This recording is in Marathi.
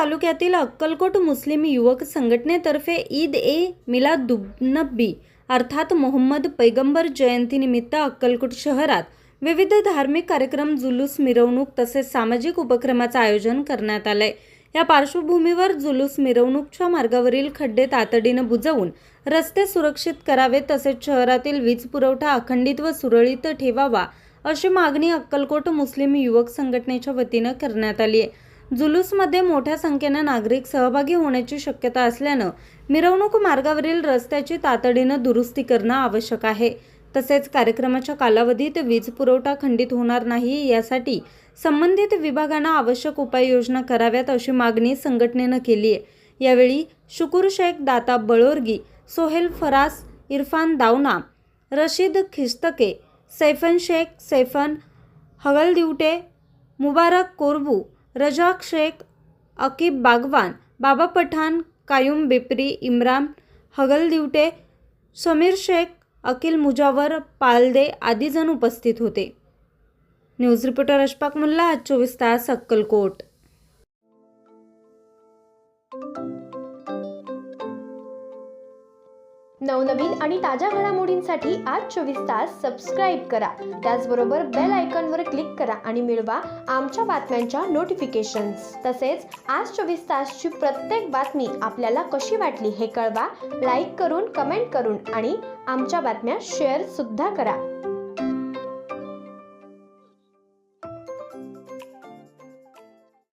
तालुक्यातील अक्कलकोट मुस्लिम युवक संघटनेतर्फे ईद ए मिलादुन्नबी अर्थात मोहम्मद पैगंबर जयंतीनिमित्त अक्कलकोट शहरात विविध धार्मिक कार्यक्रम, जुलूस, मिरवणूक तसेच सामाजिक उपक्रमाचे आयोजन करण्यात आले। या पार्श्वभूमीवर जुलूस मिरवणूकच्या मार्गावरील खड्डे तातडीने बुजवून रस्ते सुरक्षित करावे तसेच शहरातील वीज पुरवठा अखंडित व सुरळीत ठेवावा अशी मागणी अक्कलकोट मुस्लिम युवक संघटनेच्या वतीने करण्यात आली आहे। जुलूसमध्ये मोठ्या संख्येने नागरिक सहभागी होण्याची शक्यता असल्याने मिरवणूक मार्गावरील रस्त्याची तातडीने दुरुस्ती करणे आवश्यक आहे। तसेच कार्यक्रमाच्या कालावधीत वीज पुरवठा खंडित होणार नाही यासाठी संबंधित विभागांना आवश्यक उपाययोजना कराव्यात अशी मागणी संघटनेने केली आहे। यावेळी शुकुर शेख, दाता बळोरगी, सोहेल फरास, इरफान दावना, रशीद खिस्तके, सैफन शेख, सैफन हगलदिवटे, मुबारक कोरबू, रजाक शेख, अकीब बागवान, बाबा पठाण, कायूम बेपरी, इम्रान हगलदिवटे, समीर शेख, अकील मुजावर, पालदे आदी जण उपस्थित होते। न्यूज रिपोर्टर अशफाक मुल्ला, आज 24 तास, अक्कलकोट। नवनवीन आणि ताज्या घडामोडींसाठी आज 24 तास सबस्क्राईब करा। त्याचबरोबर बेल आयकॉनवर क्लिक करा आणि मिळवा आमच्या बातम्यांच्या नोटिफिकेशन्स। तसेच आज 24 तासची प्रत्येक बातमी आपल्याला कशी वाटली हे कळवा, लाईक करून, कमेंट करून आणि आमच्या बातम्या शेअर सुद्धा करा।